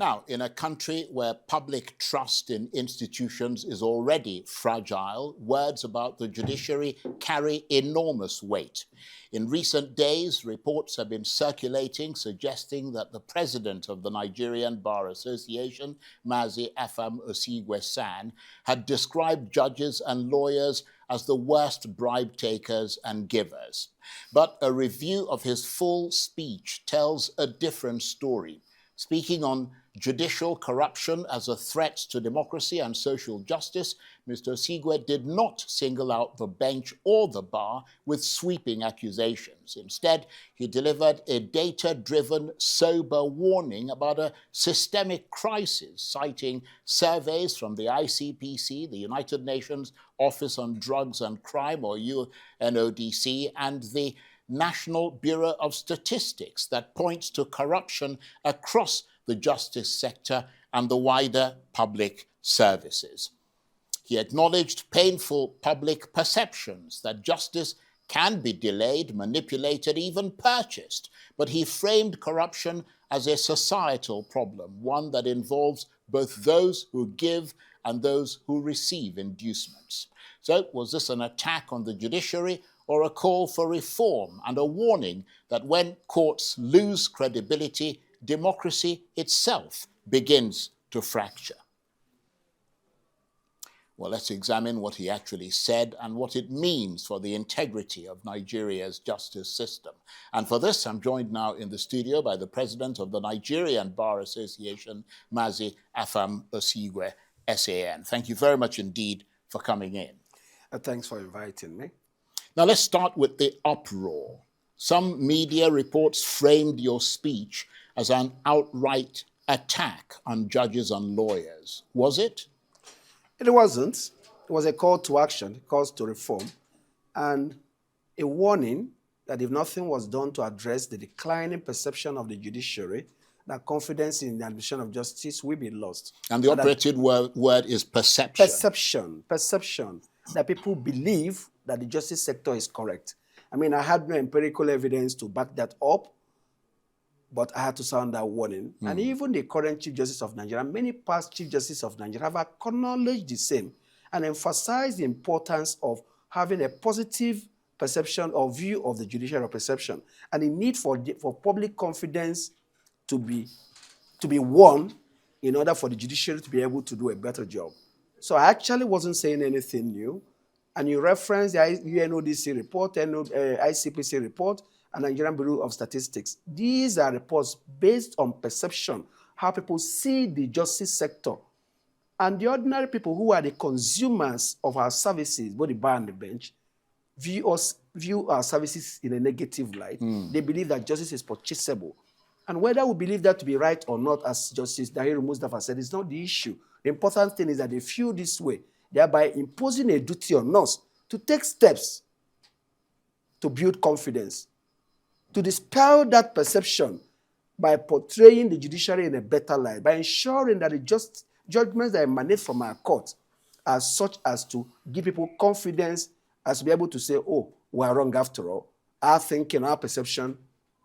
Now, in a country where public trust in institutions is already fragile, words about the judiciary carry enormous weight. In recent days, reports have been circulating suggesting that the president of the Nigerian Bar Association, Mazi Afam Osigwe, had described judges and lawyers as the worst bribe takers and givers. But a review of his full speech tells a different story. Speaking on judicial corruption as a threat to democracy and social justice, Mr. Osigwe did not single out the bench or the bar with sweeping accusations. Instead, he delivered a data-driven, sober warning about a systemic crisis, citing surveys from the ICPC, the United Nations Office on Drugs and Crime, or UNODC, and the National Bureau of Statistics that points to corruption across the justice sector and the wider public services. He acknowledged painful public perceptions that justice can be delayed, manipulated, even purchased, but he framed corruption as a societal problem, one that involves both those who give and those who receive inducements. So, was this an attack on the judiciary or a call for reform and a warning that when courts lose credibility, democracy itself begins to fracture? Well, let's examine what he actually said and what it means for the integrity of Nigeria's justice system. And for this, I'm joined now in the studio by the president of the Nigerian Bar Association, Mazi Afam Osigwe, SAN. Thank you very much indeed for coming in. Thanks for inviting me. Now, let's start with the uproar. Some media reports framed your speech as an outright attack on judges and lawyers. Was it? It wasn't. It was a call to action, a call to reform, and a warning that if nothing was done to address the declining perception of the judiciary, that confidence in the administration of justice will be lost. And the operative word is perception. Perception. That people believe that the justice sector is correct. I mean, I had no empirical evidence to back that up, but I had to sound that warning. And even the current Chief Justice of Nigeria, many past Chief Justices of Nigeria have acknowledged the same and emphasized the importance of having a positive perception or view of the judicial perception and the need for public confidence to be won in order for the judiciary to be able to do a better job. So I actually wasn't saying anything new. And you reference the UNODC report, ICPC report, and Nigerian Bureau of Statistics. These are reports based on perception, how people see the justice sector. And the ordinary people who are the consumers of our services, both the bar and the bench, view our services in a negative light. They believe that justice is purchasable. And whether we believe that to be right or not, as Justice Dahiru Mustafa said, is not the issue. The important thing is that they feel this way, thereby imposing a duty on us to take steps to build confidence, to dispel that perception by portraying the judiciary in a better light, by ensuring that the judgments that emanate from our court are such as to give people confidence as to be able to say, oh, we are wrong after all. Our thinking, our perception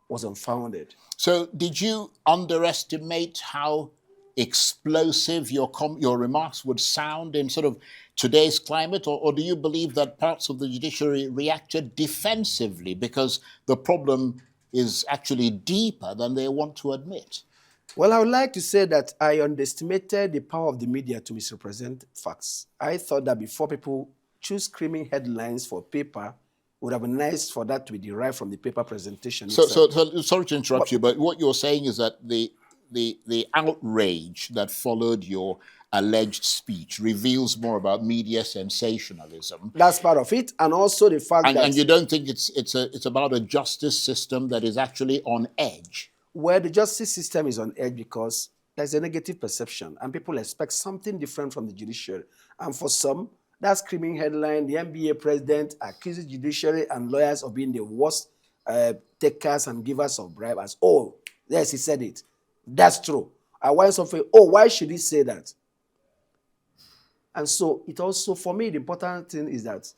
was unfounded. So did you underestimate how explosive your remarks would sound in sort of today's climate, or do you believe that parts of the judiciary reacted defensively because the problem is actually deeper than they want to admit? Well, I would like to say that I underestimated the power of the media to misrepresent facts. I thought that before people choose screaming headlines for paper, it would have been nice for that to be derived from the paper presentation itself. So sorry to interrupt you, but what you're saying is that the outrage that followed your alleged speech reveals more about media sensationalism. That's part of it, and also the fact that... And you don't think it's about a justice system that is actually on edge? Well, the justice system is on edge because there's a negative perception, and people expect something different from the judiciary. And for some, that screaming headline, the NBA president accuses judiciary and lawyers of being the worst takers and givers of bribes. As, oh, yes, he said it. That's true. I want something, oh, why should he say that? And so it also, for me, the important thing is that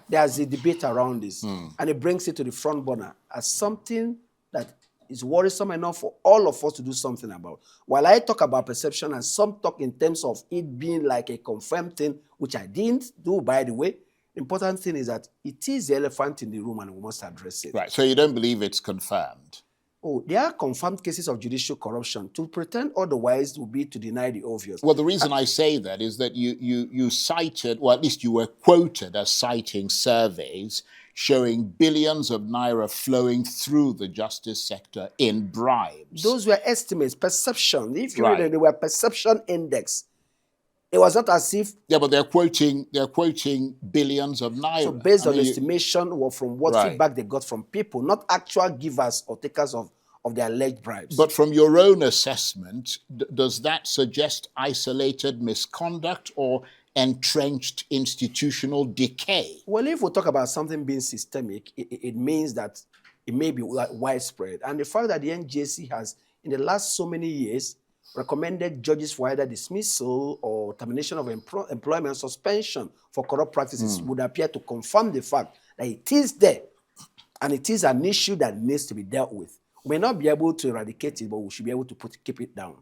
there's a debate around this, and it brings it to the front burner as something that is worrisome enough for all of us to do something about. While I talk about perception and some talk in terms of it being like a confirmed thing, which I didn't do, by the way, the important thing is that it is the elephant in the room and we must address it. Right. So you don't believe it's confirmed? Oh, there are confirmed cases of judicial corruption. To pretend otherwise would be to deny the obvious. Well, the reason I say that is that you cited, or at least you were quoted as citing surveys showing billions of naira flowing through the justice sector in bribes. Those were estimates, perception. If you read it, they were perception index. It was not as if... Yeah, but they're quoting billions of naira. So based on estimation or from what feedback they got from people, not actual givers or takers of the alleged bribes. But from your own assessment, does that suggest isolated misconduct or entrenched institutional decay? Well, if we talk about something being systemic, it means that it may be widespread. And the fact that the NJC has, in the last so many years, recommended judges for either dismissal or termination of employment, suspension for corrupt practices would appear to confirm the fact that it is there and it is an issue that needs to be dealt with. We may not be able to eradicate it, but we should be able to keep it down.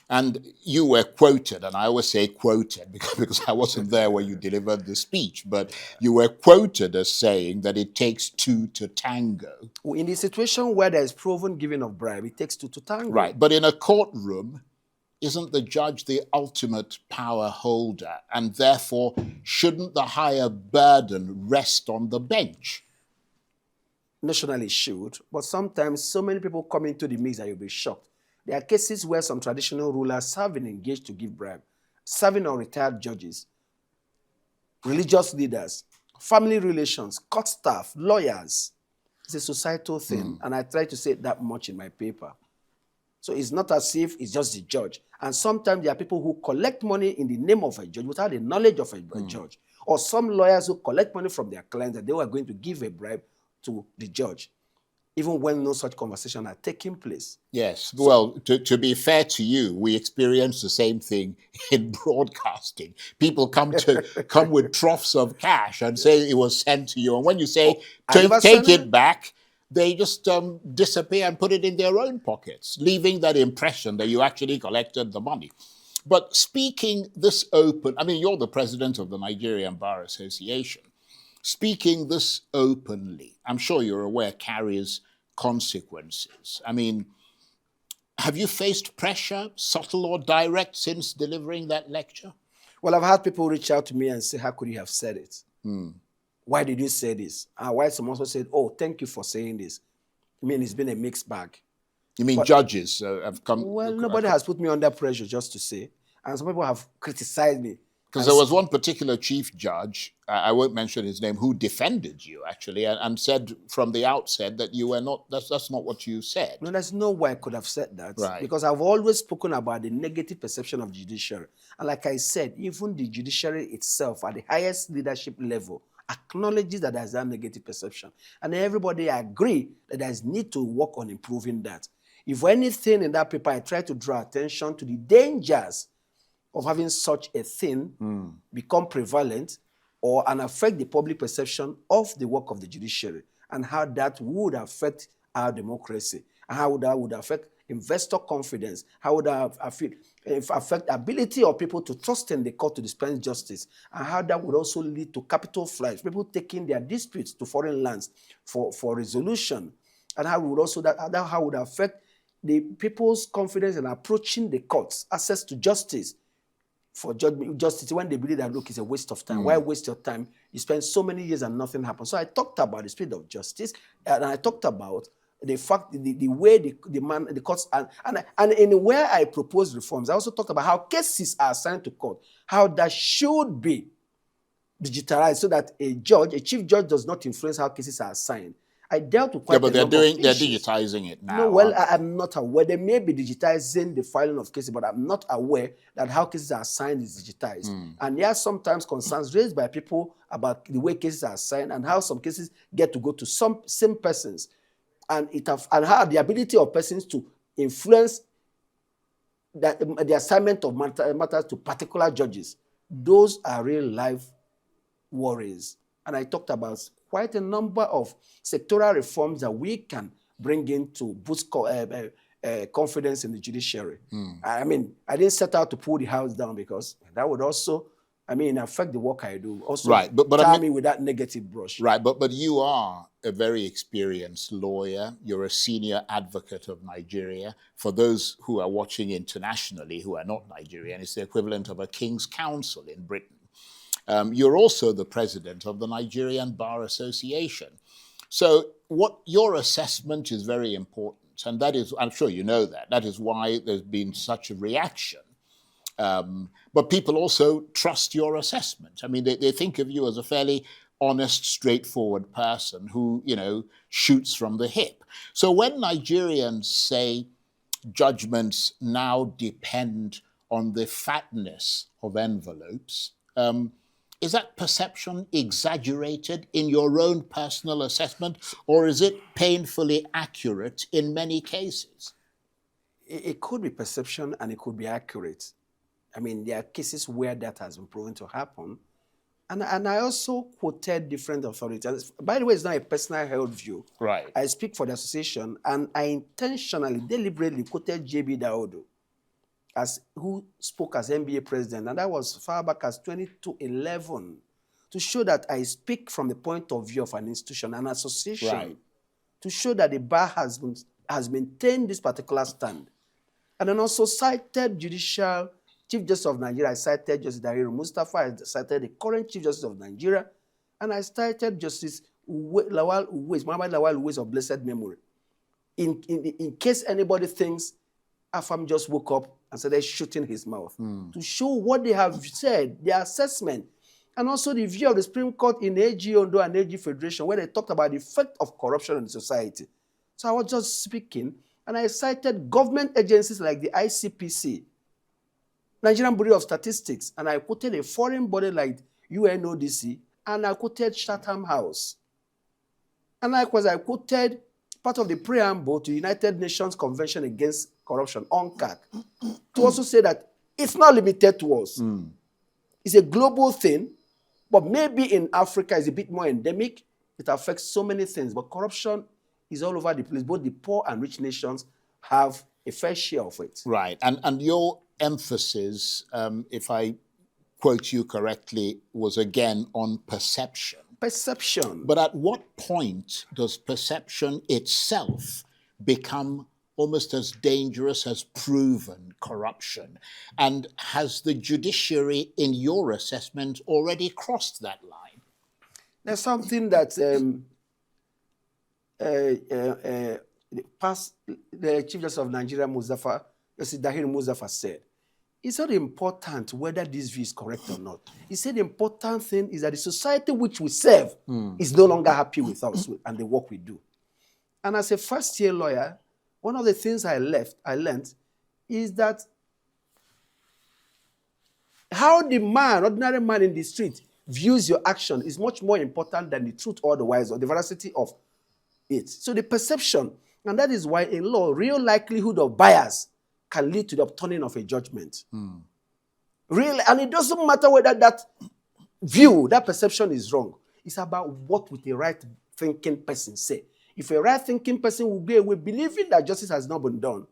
And you were quoted, and I always say quoted because I wasn't there when you delivered the speech, but you were quoted as saying that it takes two to tango. In the situation where there is proven giving of bribe, it takes two to tango. Right, but in a courtroom, isn't the judge the ultimate power holder? And therefore, shouldn't the higher burden rest on the bench? Nationally it should, but sometimes so many people come into the mix that you'll be shocked. There are cases where some traditional rulers have been engaged to give bribe, serving on retired judges, religious leaders, family relations, court staff, lawyers. It's a societal thing, and I try to say that much in my paper. So it's not as if it's just the judge. And sometimes there are people who collect money in the name of a judge without the knowledge of a judge. Or some lawyers who collect money from their clients that they were going to give a bribe to the judge, even when no such conversation are taking place. Yes. Well, to be fair to you, we experience the same thing in broadcasting. People come with troughs of cash and say it was sent to you. And when you say, take it back, they just disappear and put it in their own pockets, leaving that impression that you actually collected the money. But speaking this open, I mean, you're the president of the Nigerian Bar Association. Speaking this openly, I'm sure you're aware, carries consequences. I mean, have you faced pressure, subtle or direct, since delivering that lecture? Well, I've had people reach out to me and say, how could you have said it? Why did you say this? Why some also said, oh, thank you for saying this. I mean, it's been a mixed bag. You mean judges have come? Well, nobody has put me under pressure, just to say. And some people have criticized me. Because there was one particular chief judge, I won't mention his name, who defended you, actually, and said from the outset that you were not, that's not what you said. No, there's no way I could have said that. Right. Because I've always spoken about the negative perception of judiciary. And like I said, even the judiciary itself, at the highest leadership level, acknowledges that there's that negative perception. And everybody agree that there's need to work on improving that. If anything in that paper, I try to draw attention to the dangers of having such a thing become prevalent and affect the public perception of the work of the judiciary, and how that would affect our democracy, and how that would affect investor confidence, how would that affect the ability of people to trust in the court to dispense justice, and how that would also lead to capital flights, people taking their disputes to foreign lands for resolution, and how would also how would affect the people's confidence in approaching the courts, access to justice. For justice, when they believe that, look, it's a waste of time. Why waste your time? You spend so many years and nothing happens. So I talked about the spirit of justice, and I talked about the fact, the way the courts, and in where I proposed reforms, I also talked about how cases are assigned to court, how that should be digitalized so that a chief judge does not influence how cases are assigned. I dealt with quite a number of issues. They're digitizing it now. No, well, I'm not aware. They may be digitizing the filing of cases, but I'm not aware that how cases are assigned is digitized. And there are sometimes concerns raised by people about the way cases are assigned and how some cases get to go to some same persons, and how the ability of persons to influence the assignment of matters to particular judges. Those are real life worries. And I talked about quite a number of sectoral reforms that we can bring in to boost confidence in the judiciary. I mean, I didn't set out to pull the house down because that would also, I mean, affect the work I do. Also, right, but tar I mean, me with that negative brush. Right, but you are a very experienced lawyer. You're a senior advocate of Nigeria. For those who are watching internationally who are not Nigerian, it's the equivalent of a King's Counsel in Britain. You're also the president of the Nigerian Bar Association. So what your assessment is very important, and that is, I'm sure you know that, that is why there's been such a reaction. But people also trust your assessment. I mean, they think of you as a fairly honest, straightforward person who, you know, shoots from the hip. So when Nigerians say judgments now depend on the fatness of envelopes, is that perception exaggerated in your own personal assessment, or is it painfully accurate in many cases? It could be perception and it could be accurate. I mean, there are cases where that has been proven to happen. And I also quoted different authorities. By the way, it's not a personal held view. Right. I speak for the association, and I intentionally, deliberately quoted J.B. Daodo, who spoke as NBA president, and that was far back as 2011, to show that I speak from the point of view of an institution, an association, right, to show that the bar has maintained this particular stand. And then also cited judicial Chief Justice of Nigeria. I cited Justice Dahiru Mustafa. I cited the current Chief Justice of Nigeria, and I cited Justice Muhammad Lawal Uwais of blessed memory. In case anybody thinks Afam just woke up and started shooting his mouth, to show what they have said, their assessment, and also the view of the Supreme Court in AG Ondo and AG Federation, where they talked about the effect of corruption in society. So I was just speaking, and I cited government agencies like the ICPC, Nigerian Bureau of Statistics, and I quoted a foreign body like UNODC, and I quoted Chatham House. And likewise, I quoted part of the preamble to the United Nations Convention Against Corruption, UNCAC, to also say that it's not limited to us. It's a global thing, but maybe in Africa it's a bit more endemic. It affects so many things, but corruption is all over the place. Both the poor and rich nations have a fair share of it. Right, and your emphasis, if I quote you correctly, was again on perception. Perception. But at what point does perception itself become almost as dangerous as proven corruption? And has the judiciary, in your assessment, already crossed that line? There's something that the Chief Justice of Nigeria, Justice Dahiru Mustafa, said. It's not important whether this view is correct or not. He said the important thing is that the society which we serve is no longer happy with us and the work we do. And as a first-year lawyer, one of the things I learned is that how the ordinary man in the street, views your action is much more important than the truth otherwise, or the veracity of it. So the perception, and that is why in law, real likelihood of bias can lead to the upturning of a judgment. Really, and it doesn't matter whether that view, that perception is wrong. It's about what would a right-thinking person say. If a right-thinking person will be away believing that justice has not been done,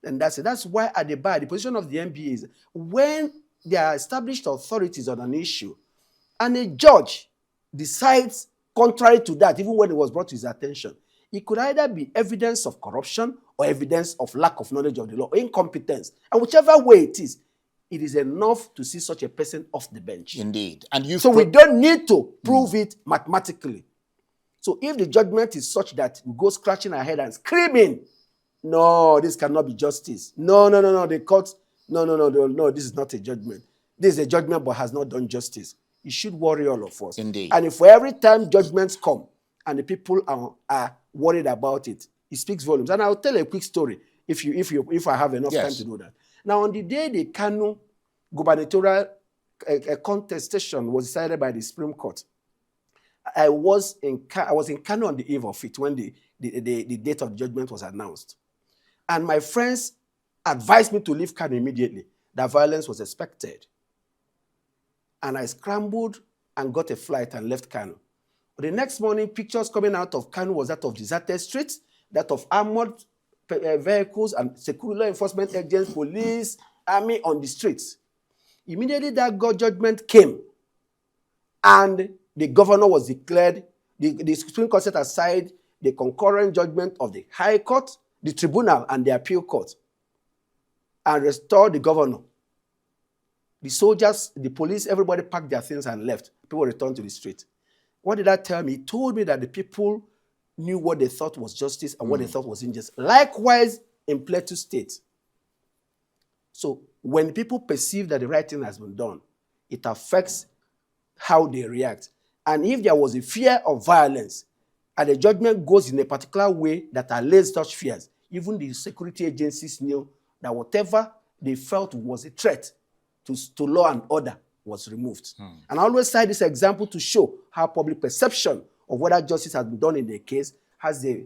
then that's it. That's why at the bar, the position of the NBA is when there are established authorities on an issue, and a judge decides contrary to that, even when it was brought to his attention, it could either be evidence of corruption or evidence of lack of knowledge of the law, or incompetence. And whichever way it is enough to see such a person off the bench. Indeed. And so we don't need to prove it mathematically. So if the judgment is such that we go scratching our head and screaming, no, this cannot be justice. No, the court, no, this is not a judgment. This is a judgment but has not done justice. It should worry all of us. Indeed. And if for every time judgments come and the people are worried about it, it speaks volumes. And I'll tell a quick story if I have enough time to do that. Now, on the day the Kano gubernatorial contestation was decided by the Supreme Court, I was in Kano on the eve of it when the date of judgment was announced. And my friends advised me to leave Kano immediately, that violence was expected. And I scrambled and got a flight and left Kano. But the next morning, pictures coming out of Kano was that of deserted streets, that of armored vehicles and security law enforcement agents, police, army on the streets. Immediately that judgment came, and the governor was declared, the Supreme Court set aside the concurrent judgment of the High Court, the Tribunal, and the Appeal Court, and restored the governor. The soldiers, the police, everybody packed their things and left. People returned to the street. What did that tell me? It told me that the people knew what they thought was justice and what they thought was injustice. Likewise, in Plateau State. So when people perceive that the right thing has been done, it affects how they react. And if there was a fear of violence, and the judgment goes in a particular way that allays such fears, even the security agencies knew that whatever they felt was a threat to law and order was removed. And I always cite this example to show how public perception of whether justice has been done in a case has a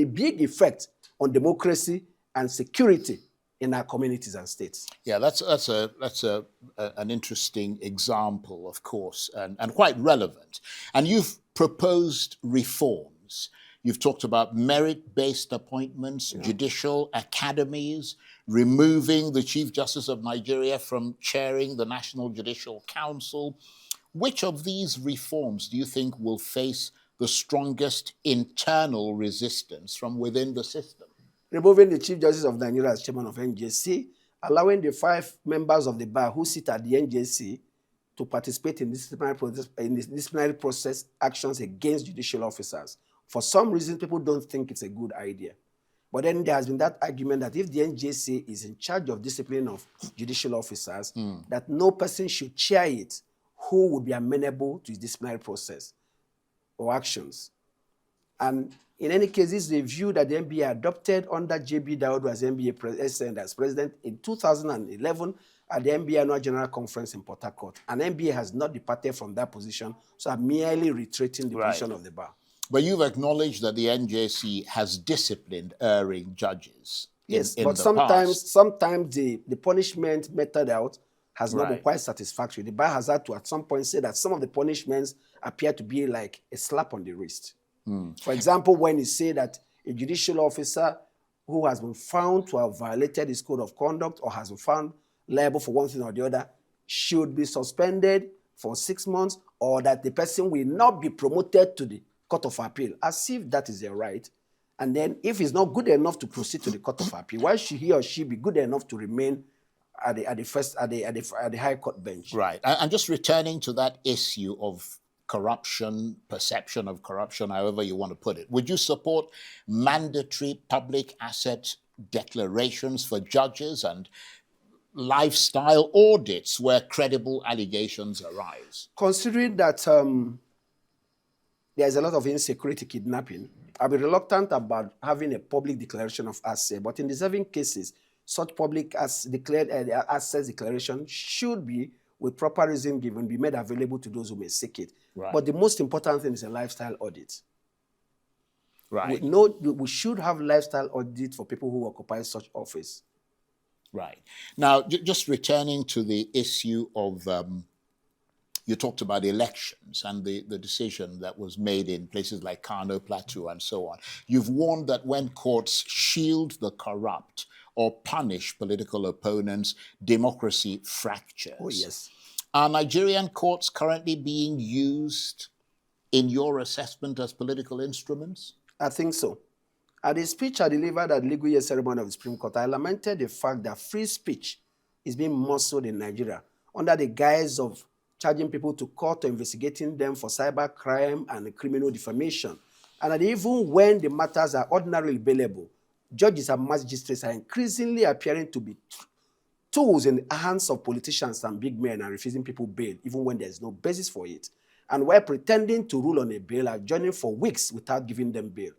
big effect on democracy and security in our communities and states. Yeah, that's an interesting example, of course, and quite relevant. And you've proposed reforms. You've talked about merit-based appointments, judicial academies, removing the Chief Justice of Nigeria from chairing the National Judicial Council. Which of these reforms do you think will face the strongest internal resistance from within the system? Removing the Chief Justice of Nigeria as chairman of NJC, allowing the 5 members of the bar who sit at the NJC to participate in disciplinary process actions against judicial officers. For some reason, people don't think it's a good idea. But then there has been that argument that if the NJC is in charge of discipline of judicial officers, that no person should chair it who would be amenable to his disciplinary process or actions. And in any case, this is a view that the NBA adopted under J.B. Dawodu as NBA president in 2011 at the NBA Annual General Conference in Port Harcourt. And NBA has not departed from that position, so I'm merely reiterating the position of the bar. But you've acknowledged that the NJC has disciplined erring judges. Yes, in but the sometimes the punishment meted out has not been quite satisfactory. The bar has had to at some point say that some of the punishments appear to be like a slap on the wrist. For example, when you say that a judicial officer who has been found to have violated his code of conduct or has been found liable for one thing or the other should be suspended for 6 months, or that the person will not be promoted to the Court of Appeal, as if that is their right. And then if he's not good enough to proceed to the Court of Appeal, why should he or she be good enough to remain at the High Court bench? Right. And just returning to that issue of corruption, perception of corruption, however you want to put it, would you support mandatory public asset declarations for judges and lifestyle audits where credible allegations arise? Considering that there's a lot of insecurity, kidnapping, I'll be reluctant about having a public declaration of asset, but in deserving cases, such public assets declaration should be, with proper reason given, be made available to those who may seek it. Right. But the most important thing is a lifestyle audit. Right. We should have lifestyle audit for people who occupy such office. Right. Now, just returning to the issue of, you talked about elections and the decision that was made in places like Kano, Plateau, and so on. You've warned that when courts shield the corrupt or punish political opponents, democracy fractures. Oh, yes. Are Nigerian courts currently being used, in your assessment, as political instruments? I think so. At the speech I delivered at the legal year ceremony of the Supreme Court, I lamented the fact that free speech is being muzzled in Nigeria under the guise of charging people to court or investigating them for cyber crime and criminal defamation. And that even when the matters are ordinarily bailable, judges and magistrates are increasingly appearing to be tools in the hands of politicians and big men and refusing people bail, even when there's no basis for it. And while pretending to rule on a bail, adjourning for weeks without giving them bail.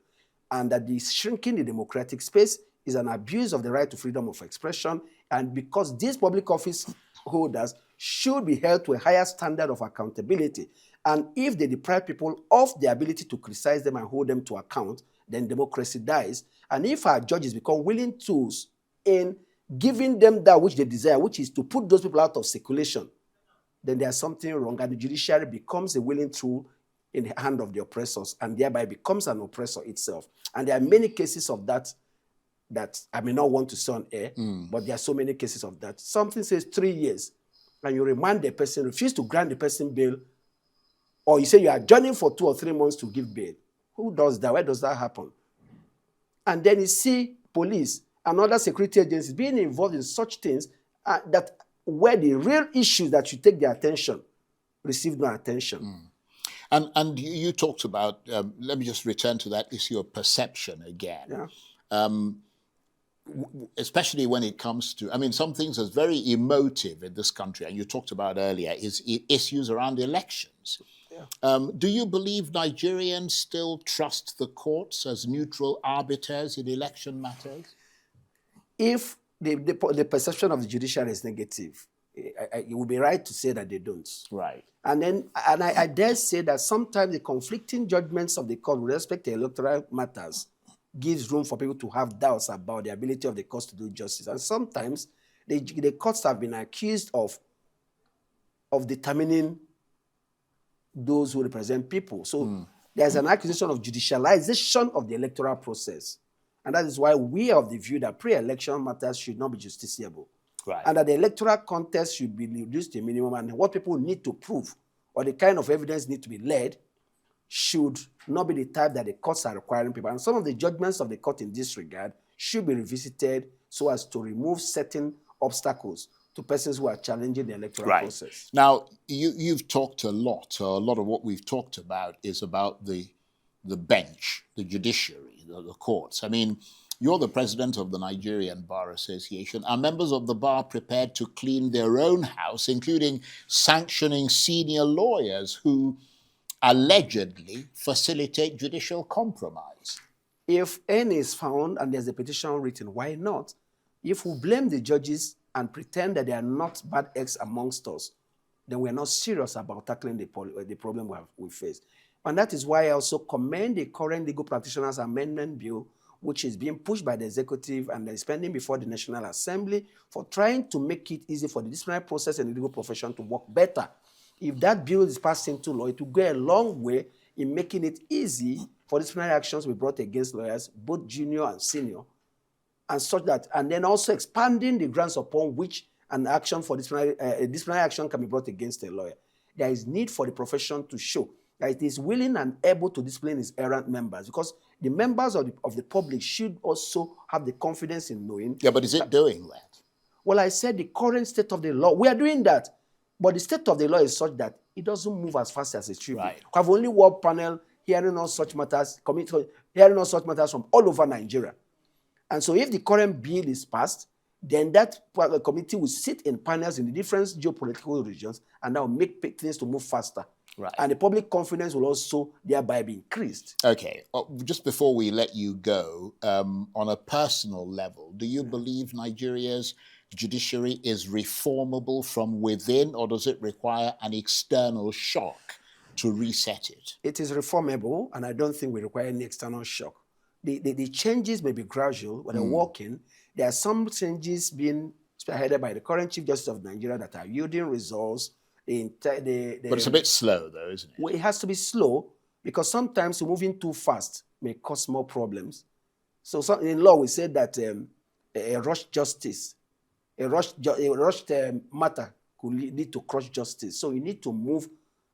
And that the shrinking the democratic space is an abuse of the right to freedom of expression. And because these public office holders should be held to a higher standard of accountability. And if they deprive people of the ability to criticize them and hold them to account, then democracy dies. And if our judges become willing tools in giving them that which they desire, which is to put those people out of circulation, then there's something wrong, and the judiciary becomes a willing tool in the hand of the oppressors and thereby becomes an oppressor itself. And there are many cases of that I may not want to say on air, but there are so many cases of that. Something says 3 years, and you remand the person, refuse to grant the person bail, or you say you are adjourning for 2 or 3 months to give bail. Who does that? Where does that happen? And then you see police and other security agencies being involved in such things that where the real issues that should take their attention receive no attention. And you talked about, let me just return to that issue of perception again. Yeah. Especially when it comes to, I mean, some things that's very emotive in this country, and you talked about earlier, is issues around elections. Yeah. Do you believe Nigerians still trust the courts as neutral arbiters in election matters? If the perception of the judiciary is negative, it would be right to say that they don't. Right. And I dare say that sometimes the conflicting judgments of the court with respect to electoral matters gives room for people to have doubts about the ability of the courts to do justice. And sometimes the courts have been accused of determining those who represent people. So there's an accusation of judicialization of the electoral process. And that is why we are of the view that pre-election matters should not be justiciable. Right. And that the electoral contest should be reduced to a minimum, and what people need to prove or the kind of evidence need to be led should not be the type that the courts are requiring people. And some of the judgments of the court in this regard should be revisited so as to remove certain obstacles to persons who are challenging the electoral process. Now, you've talked a lot of what we've talked about is about the bench, the judiciary, the courts. I mean, you're the president of the Nigerian Bar Association. Are members of the bar prepared to clean their own house, including sanctioning senior lawyers who allegedly facilitate judicial compromise? If any is found and there's a petition written, why not? If we blame the judges and pretend that they are not bad eggs amongst us, then we're not serious about tackling the problem we face. And that is why I also commend the current Legal Practitioners Amendment Bill, which is being pushed by the executive and is pending before the National Assembly, for trying to make it easy for the disciplinary process and the legal profession to work better. If that bill is passed into law, it will go a long way in making it easy for disciplinary actions to be brought against lawyers, both junior and senior, and such that, and then also expanding the grounds upon which an action for disciplinary action can be brought against a lawyer. There is need for the profession to show that it is willing and able to discipline its errant members, because the members of the public should also have the confidence in knowing. Yeah, but is it doing that? Well, I said the current state of the law, we are doing that, but the state of the law is such that it doesn't move as fast as it should. Right. We have only one panel hearing all such matters, hearing all such matters from all over Nigeria. And so if the current bill is passed, then that committee will sit in panels in the different geopolitical regions, and that will make things to move faster. Right. And the public confidence will also thereby be increased. Okay. Just before we let you go, on a personal level, do you believe Nigeria's judiciary is reformable from within, or does it require an external shock to reset it? It is reformable, and I don't think we require any external shock. The changes may be gradual, but they're working. There are some changes being spearheaded by the current Chief Justice of Nigeria that are yielding results. But it's a bit slow, though, isn't it? Well, it has to be slow, because sometimes moving too fast may cause more problems. So in law, we say that a rushed justice, a rushed matter could lead to crushed justice. So you need to move.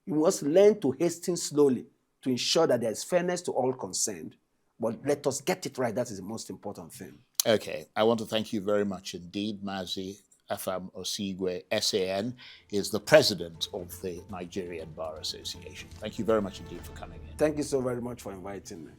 You must learn to hasten slowly to ensure that there's fairness to all concerned. But let us get it right. That is the most important thing. Okay. I want to thank you very much indeed, Mazi Afam Osigwe, SAN, is the president of the Nigerian Bar Association. Thank you very much indeed for coming in. Thank you so very much for inviting me.